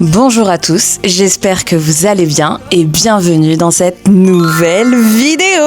Bonjour à tous, j'espère que vous allez bien et bienvenue dans cette nouvelle vidéo.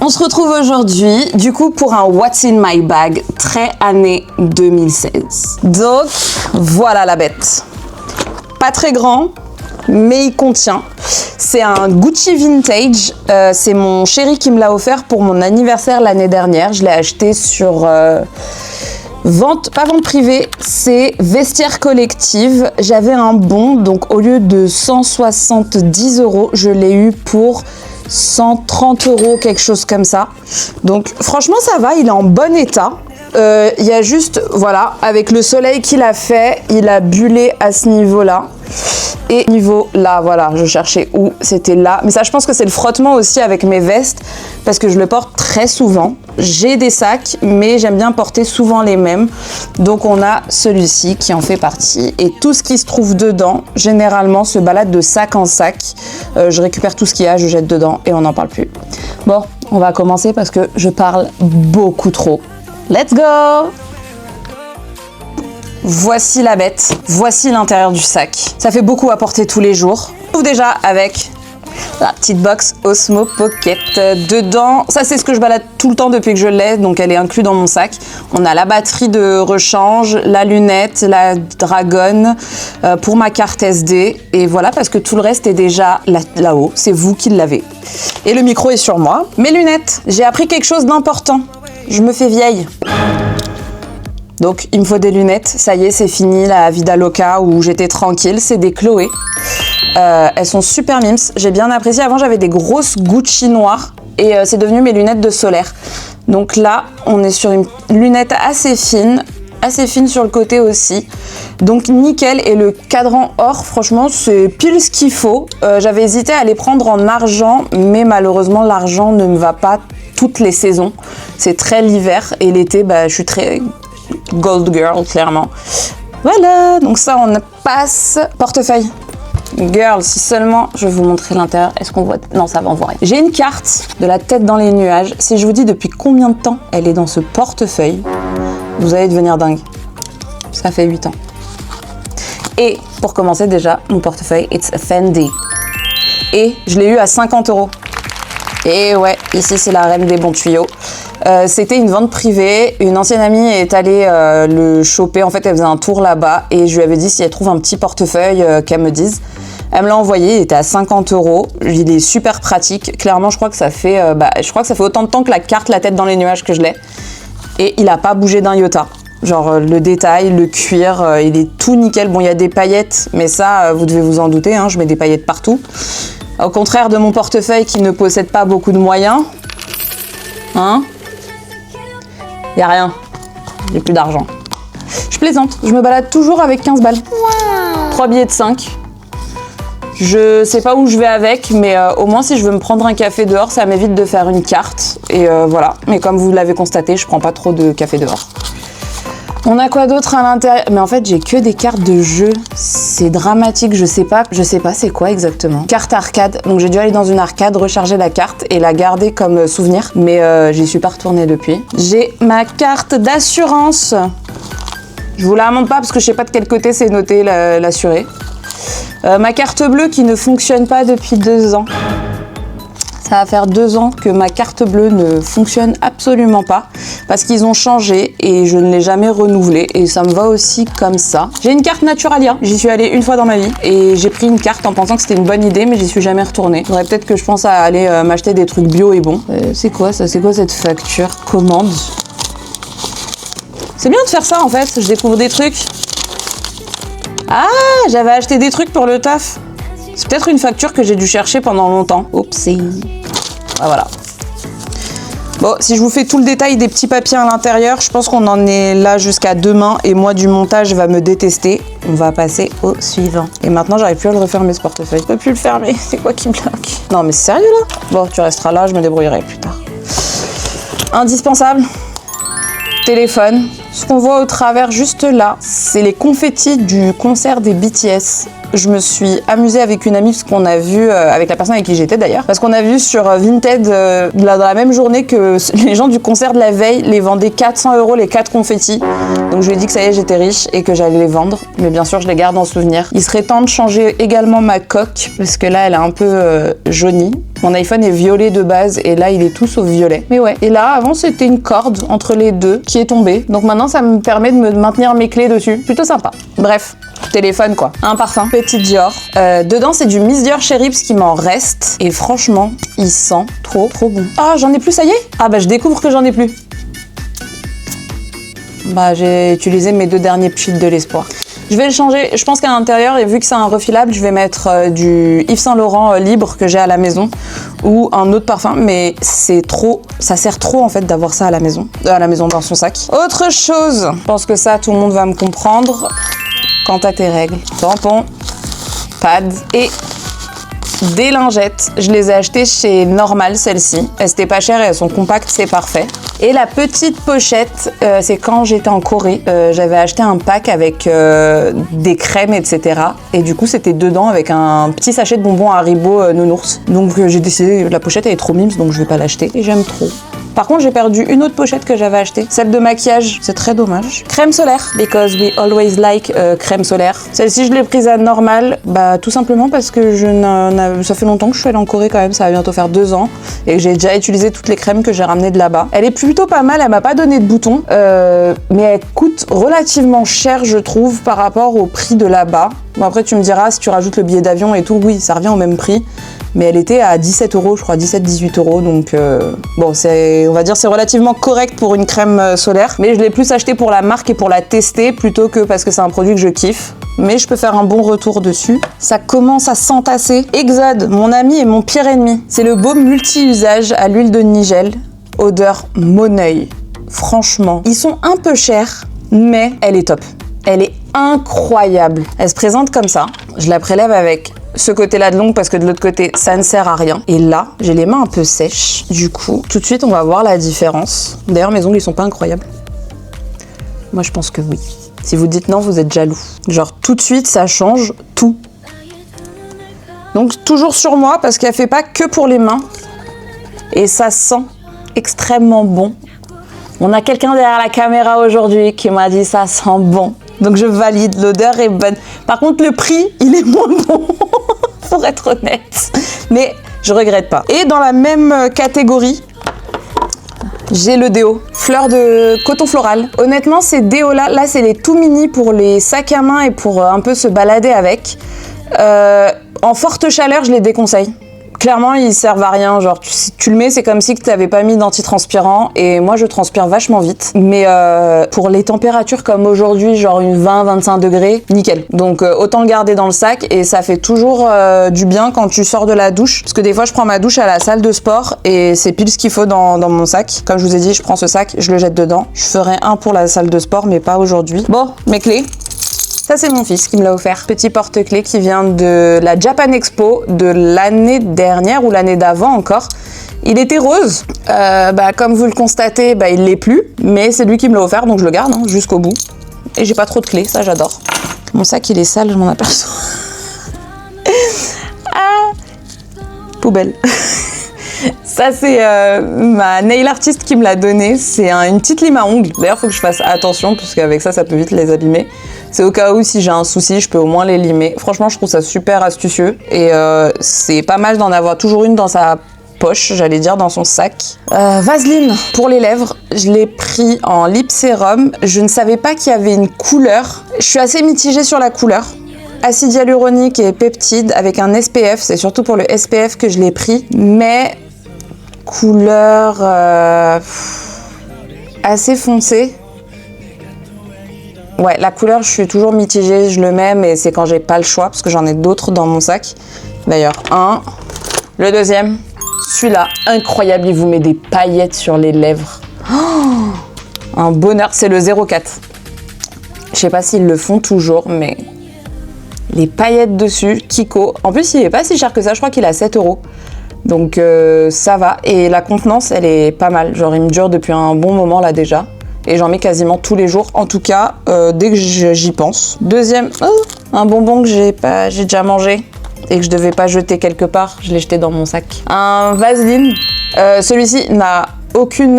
On se retrouve aujourd'hui, du coup, pour un What's in my bag, très année 2016. Donc, voilà la bête. Pas très grand, mais il contient. C'est un Gucci Vintage. C'est mon chéri qui me l'a offert pour mon anniversaire l'année dernière. Je l'ai acheté sur... pas vente privée, c'est Vestiaire Collective. J'avais un bon, donc au lieu de 170 €, je l'ai eu pour 130 €, quelque chose comme ça. Donc franchement ça va, il est en bon état. Il y a juste, voilà, avec le soleil qu'il a fait, il a bullé à ce niveau-là. Et niveau là, voilà, je cherchais où, c'était là. Mais ça, je pense que c'est le frottement aussi avec mes vestes, parce que je le porte très souvent. J'ai des sacs, mais j'aime bien porter souvent les mêmes. Donc on a celui-ci qui en fait partie. Et tout ce qui se trouve dedans, généralement, se balade de sac en sac. Je récupère tout ce qu'il y a, je jette dedans et on n'en parle plus. Bon, on va commencer parce que je parle beaucoup trop. Let's go! Voici la bête, voici l'intérieur du sac. Ça fait beaucoup à porter tous les jours. Je trouve déjà avec la petite box Osmo Pocket. Dedans, ça c'est ce que je balade tout le temps depuis que je l'ai, donc elle est inclue dans mon sac. On a la batterie de rechange, la lunette, la dragonne pour ma carte SD. Et voilà, parce que tout le reste est déjà là-haut, c'est vous qui l'avez. Et le micro est sur moi. Mes lunettes, j'ai appris quelque chose d'important. Je me fais vieille. Donc il me faut des lunettes, ça y est, c'est fini la vida loca où j'étais tranquille, c'est des Chloé. Elles sont super mimes, j'ai bien apprécié. Avant j'avais des grosses Gucci noires et c'est devenu mes lunettes de solaire. Donc là on est sur une lunette assez fine sur le côté aussi. Donc nickel, et le cadran or, franchement c'est pile ce qu'il faut. J'avais hésité à les prendre en argent, mais malheureusement l'argent ne me va pas toutes les saisons. C'est très l'hiver et l'été, bah, je suis très gold girl, clairement. Voilà, donc ça on passe. Portefeuille. Girl, si seulement je vais vous montrer l'intérieur. Est-ce qu'on voit? Non, ça va, on voit rien. J'ai une carte de la tête dans les nuages. Si je vous dis depuis combien de temps elle est dans ce portefeuille, vous allez devenir dingue. Ça fait 8 ans. Et pour commencer déjà, mon portefeuille, it's a Fendi. Et je l'ai eu à 50 €. Et ouais, ici c'est la reine des bons tuyaux. C'était une vente privée, une ancienne amie est allée le choper, en fait elle faisait un tour là-bas et je lui avais dit si elle trouve un petit portefeuille qu'elle me dise. Elle me l'a envoyé, il était à 50 €, il est super pratique, clairement je crois que ça fait autant de temps que la carte La tête dans les nuages que je l'ai. Et il a pas bougé d'un iota. Genre le détail, le cuir, il est tout nickel. Bon, il y a des paillettes, mais ça vous devez vous en douter, hein, je mets des paillettes partout. Au contraire de mon portefeuille qui ne possède pas beaucoup de moyens. Hein? Y a rien. J'ai plus d'argent. Je plaisante. Je me balade toujours avec 15 balles. Wow. 3 billets de 5. Je sais pas où je vais avec, mais au moins si je veux me prendre un café dehors, ça m'évite de faire une carte. Et voilà. Mais comme vous l'avez constaté, je prends pas trop de café dehors. On a quoi d'autre à l'intérieur? Mais en fait, j'ai que des cartes de jeu. C'est dramatique, je sais pas c'est quoi exactement. Carte arcade. Donc j'ai dû aller dans une arcade, recharger la carte et la garder comme souvenir. Mais j'y suis pas retournée depuis. J'ai ma carte d'assurance. Je vous la montre pas parce que je sais pas de quel côté c'est noté l'assuré. Ma carte bleue qui ne fonctionne pas depuis 2 ans. Ça va faire 2 ans que ma carte bleue ne fonctionne absolument pas parce qu'ils ont changé et je ne l'ai jamais renouvelée et ça me va aussi comme ça. J'ai une carte Naturalia, j'y suis allée une fois dans ma vie et j'ai pris une carte en pensant que c'était une bonne idée mais j'y suis jamais retournée. Faudrait peut-être que je pense à aller m'acheter des trucs bio et bons. C'est quoi ça? C'est quoi cette facture? Commande. C'est bien de faire ça en fait, je découvre des trucs. Ah, j'avais acheté des trucs pour le taf. C'est peut-être une facture que j'ai dû chercher pendant longtemps. Oupsie. Ah, voilà. Bon, si je vous fais tout le détail des petits papiers à l'intérieur, je pense qu'on en est là jusqu'à demain et moi du montage va me détester. On va passer au suivant. Et maintenant, j'arrive plus à le refermer ce portefeuille. Je peux plus le fermer. C'est quoi qui me bloque? Non, mais sérieux là? Bon, tu resteras là, je me débrouillerai plus tard. Indispensable. Téléphone. Ce qu'on voit au travers juste là, c'est les confettis du concert des BTS. Je me suis amusée avec une amie, parce qu'on a vu, avec la personne avec qui j'étais d'ailleurs, parce qu'on a vu sur Vinted, dans la même journée que les gens du concert de la veille les vendaient 400 € les 4 confettis. Donc je lui ai dit que ça y est, j'étais riche et que j'allais les vendre. Mais bien sûr, je les garde en souvenir. Il serait temps de changer également ma coque, parce que là, elle est un peu jaunie. Mon iPhone est violet de base et là, il est tout sauf violet. Mais ouais. Et là, avant, c'était une corde entre les deux qui est tombée. Donc maintenant, ça me permet de me maintenir mes clés dessus. Plutôt sympa. Bref. Téléphone quoi. Un parfum, petit Dior. Dedans c'est du Miss Dior Chérie parce qu'il m'en reste. Et franchement, il sent trop bon. Ah, j'en ai plus, ça y est? Ah bah je découvre que j'en ai plus. Bah j'ai utilisé mes 2 derniers pchits de l'espoir. Je vais le changer, je pense qu'à l'intérieur, et vu que c'est un refilable, je vais mettre du Yves Saint Laurent libre que j'ai à la maison ou un autre parfum, mais c'est trop, ça sert trop en fait d'avoir ça à la maison dans son sac. Autre chose, je pense que ça tout le monde va me comprendre. Quant à tes règles, tampons, pads et des lingettes. Je les ai achetées chez Normal, celles-ci. Elles étaient pas chères et elles sont compactes, c'est parfait. Et la petite pochette, c'est quand j'étais en Corée. J'avais acheté un pack avec des crèmes, etc. Et du coup, c'était dedans avec un petit sachet de bonbons Haribo nounours. Donc j'ai décidé, la pochette elle est trop mimes, donc je vais pas l'acheter. Et j'aime trop. Par contre, j'ai perdu une autre pochette que j'avais achetée, celle de maquillage, c'est très dommage. Crème solaire, because we always like crème solaire. Celle-ci, je l'ai prise à Normal, bah tout simplement parce que ça fait longtemps que je suis allée en Corée quand même, ça va bientôt faire 2 ans, et que j'ai déjà utilisé toutes les crèmes que j'ai ramenées de là-bas. Elle est plutôt pas mal, elle m'a pas donné de boutons, mais elle coûte relativement cher, je trouve, par rapport au prix de là-bas. Bon après, tu me diras, si tu rajoutes le billet d'avion et tout, oui, ça revient au même prix. Mais elle était à 17 €, je crois, 17-18 €. Donc, bon, on va dire c'est relativement correct pour une crème solaire. Mais je l'ai plus acheté pour la marque et pour la tester plutôt que parce que c'est un produit que je kiffe. Mais je peux faire un bon retour dessus. Ça commence à s'entasser. Exode, mon ami et mon pire ennemi. C'est le baume multi-usage à l'huile de Nigel. Odeur Moneuil. Franchement, ils sont un peu chers, mais elle est top. Elle est incroyable. Elle se présente comme ça. Je la prélève avec ce côté-là de l'ongle parce que de l'autre côté, ça ne sert à rien. Et là, j'ai les mains un peu sèches. Du coup, tout de suite, on va voir la différence. D'ailleurs, mes ongles, ils sont pas incroyables. Moi, je pense que oui. Si vous dites non, vous êtes jaloux. Genre, tout de suite, ça change tout. Donc, toujours sur moi parce qu'elle fait pas que pour les mains. Et ça sent extrêmement bon. On a quelqu'un derrière la caméra aujourd'hui qui m'a dit ça sent bon. Donc je valide, l'odeur est bonne. Par contre, le prix, il est moins bon, pour être honnête. Mais je regrette pas. Et dans la même catégorie, j'ai le déo. Fleur de coton floral. Honnêtement, ces déos-là, là, c'est les tout mini pour les sacs à main et pour un peu se balader avec. En forte chaleur, je les déconseille. Clairement, ils servent à rien. Genre, tu le mets, c'est comme si tu n'avais pas mis d'antitranspirant. Et moi, je transpire vachement vite. Mais pour les températures comme aujourd'hui, genre une 20-25 degrés, nickel. Donc, autant le garder dans le sac. Et ça fait toujours du bien quand tu sors de la douche. Parce que des fois, je prends ma douche à la salle de sport. Et c'est pile ce qu'il faut dans mon sac. Comme je vous ai dit, je prends ce sac, je le jette dedans. Je ferai un pour la salle de sport, mais pas aujourd'hui. Bon, mes clés. Ça, c'est mon fils qui me l'a offert. Petit porte-clés qui vient de la Japan Expo de l'année dernière ou l'année d'avant encore. Il était rose. Comme vous le constatez, il l'est plus. Mais c'est lui qui me l'a offert, donc je le garde jusqu'au bout. Et j'ai pas trop de clés, ça j'adore. Mon sac, il est sale, je m'en aperçois. Ah, poubelle. Ça, c'est ma nail artiste qui me l'a donné. C'est une petite lime à ongles. D'ailleurs, il faut que je fasse attention, parce qu'avec ça peut vite les abîmer. C'est au cas où, si j'ai un souci, je peux au moins les limer. Franchement, je trouve ça super astucieux. Et c'est pas mal d'en avoir toujours une dans sa poche, j'allais dire, dans son sac. Vaseline pour les lèvres. Je l'ai pris en lip sérum. Je ne savais pas qu'il y avait une couleur. Je suis assez mitigée sur la couleur. Acide hyaluronique et peptide avec un SPF. C'est surtout pour le SPF que je l'ai pris. Mais couleur assez foncée. Ouais, la couleur, je suis toujours mitigée, je le mets, mais c'est quand j'ai pas le choix, parce que j'en ai d'autres dans mon sac. D'ailleurs, le deuxième, celui-là, incroyable, il vous met des paillettes sur les lèvres. Oh, un bonheur, c'est le 04. Je sais pas s'ils le font toujours, mais les paillettes dessus, Kiko. En plus, il est pas si cher que ça, je crois qu'il a 7 €. Donc ça va. Et la contenance, elle est pas mal. Genre, il me dure depuis un bon moment là déjà. Et j'en mets quasiment tous les jours. En tout cas, dès que j'y pense. Deuxième, un bonbon que j'ai déjà mangé et que je devais pas jeter quelque part. Je l'ai jeté dans mon sac. Un Vaseline. Celui-ci n'a aucune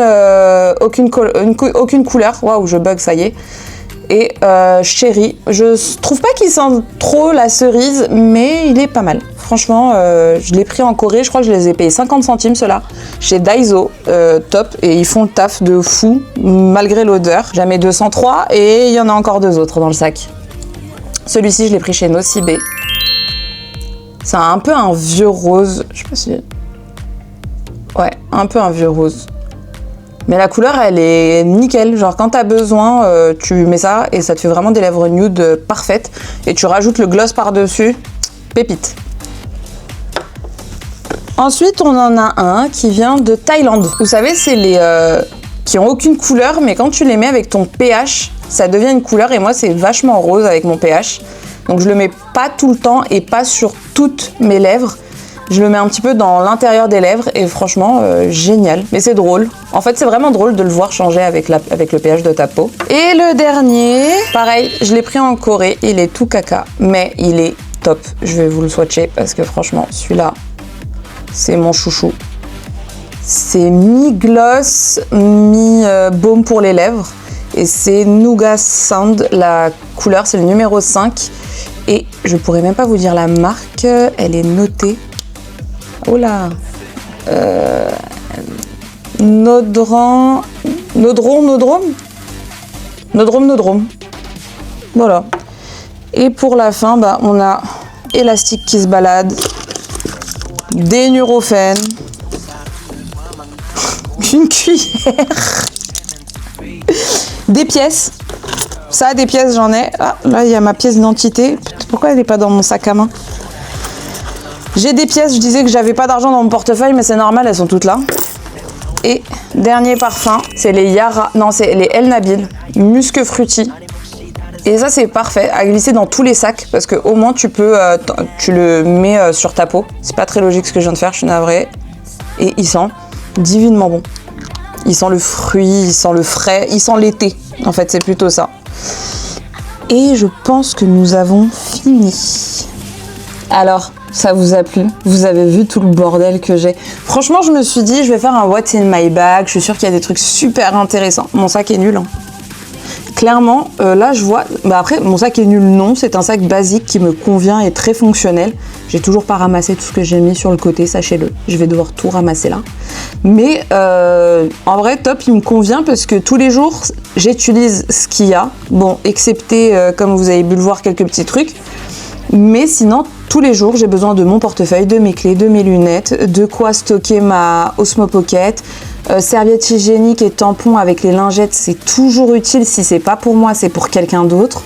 couleur. Waouh, je bug, ça y est. Et Chéri. Je trouve pas qu'il sent trop la cerise, mais il est pas mal. Franchement, je l'ai pris en Corée. Je crois que je les ai payés 50 centimes, ceux-là. Chez Daiso, top. Et ils font le taf de fou, malgré l'odeur. J'en mets 203 et il y en a encore 2 autres dans le sac. Celui-ci, je l'ai pris chez Nocibé. C'est un peu un vieux rose. Je sais pas si... Ouais, un peu un vieux rose. Mais la couleur, elle est nickel. Genre, quand t'as besoin, tu mets ça et ça te fait vraiment des lèvres nude parfaites. Et tu rajoutes le gloss par-dessus. Pépite. Ensuite, on en a un qui vient de Thaïlande. Vous savez, c'est les qui ont aucune couleur, mais quand tu les mets avec ton pH, ça devient une couleur. Et moi, c'est vachement rose avec mon pH. Donc, je le mets pas tout le temps et pas sur toutes mes lèvres. Je le mets un petit peu dans l'intérieur des lèvres et franchement, génial. Mais c'est drôle. En fait, c'est vraiment drôle de le voir changer avec le pH de ta peau. Et le dernier, pareil, je l'ai pris en Corée. Il est tout caca, mais il est top. Je vais vous le swatcher parce que franchement, celui-là, c'est mon chouchou. C'est mi-gloss, mi-baume pour les lèvres. Et c'est Nougat Sound. La couleur, c'est le numéro 5. Et je pourrais même pas vous dire la marque. Elle est notée. Oh là, Nodrome. Voilà. Et pour la fin, bah, on a élastique qui se balade, des Nurofen, une cuillère, des pièces. Ça, des pièces, j'en ai. Ah, là, il y a ma pièce d'identité. Pourquoi elle n'est pas dans mon sac à main ? J'ai des pièces, je disais que j'avais pas d'argent dans mon portefeuille, mais c'est normal, elles sont toutes là. Et dernier parfum, c'est les Yara, non, c'est les El Nabil, Musque Fruity. Et ça, c'est parfait à glisser dans tous les sacs, parce que au moins tu peux, tu le mets sur ta peau. C'est pas très logique ce que je viens de faire, je suis navrée. Et il sent divinement bon. Il sent le fruit, il sent le frais, il sent l'été. En fait, c'est plutôt ça. Et je pense que nous avons fini. Alors, ça vous a plu? Vous avez vu tout le bordel que j'ai? Franchement, je me suis dit, je vais faire un What's in my bag. Je suis sûre qu'il y a des trucs super intéressants. Mon sac est nul, hein. Clairement, là, je vois... Bah après, mon sac est nul, non. C'est un sac basique qui me convient et très fonctionnel. J'ai toujours pas ramassé tout ce que j'ai mis sur le côté, sachez-le. Je vais devoir tout ramasser là. Mais en vrai, top, il me convient parce que tous les jours, j'utilise ce qu'il y a. Bon, excepté, comme vous avez pu le voir, quelques petits trucs. Mais sinon, tous les jours, j'ai besoin de mon portefeuille, de mes clés, de mes lunettes, de quoi stocker ma Osmo Pocket, serviettes hygiéniques et tampons avec les lingettes, c'est toujours utile. Si c'est pas pour moi, c'est pour quelqu'un d'autre.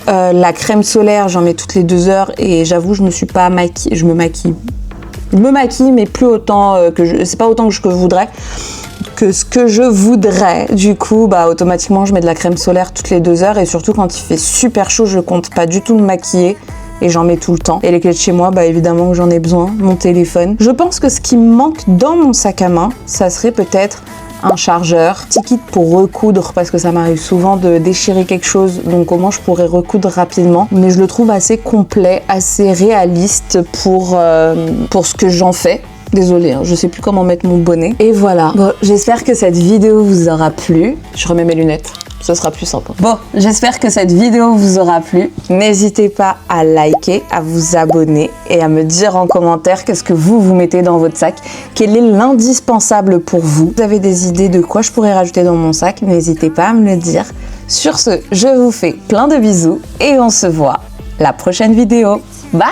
La crème solaire, j'en mets toutes les 2 heures et j'avoue, je me suis pas maquillée. Je me maquille, mais plus autant c'est pas autant que je voudrais. Que ce que je voudrais. Du coup, bah, automatiquement, je mets de la crème solaire toutes les 2 heures et surtout quand il fait super chaud, je compte pas du tout me maquiller. Et j'en mets tout le temps. Et les clés de chez moi, bah évidemment que j'en ai besoin, mon téléphone. Je pense que ce qui me manque dans mon sac à main, ça serait peut-être un chargeur, petit kit pour recoudre parce que ça m'arrive souvent de déchirer quelque chose, donc au moins je pourrais recoudre rapidement. Mais je le trouve assez complet, assez réaliste pour ce que j'en fais. Désolée, hein, je sais plus comment mettre mon bonnet. Et voilà. Bon, j'espère que cette vidéo vous aura plu. Je remets mes lunettes. Ce sera plus sympa. Bon, j'espère que cette vidéo vous aura plu. N'hésitez pas à liker, à vous abonner et à me dire en commentaire qu'est-ce que vous mettez dans votre sac. Quel est l'indispensable pour vous? Vous avez des idées de quoi je pourrais rajouter dans mon sac? N'hésitez pas à me le dire. Sur ce, je vous fais plein de bisous et on se voit la prochaine vidéo. Bye!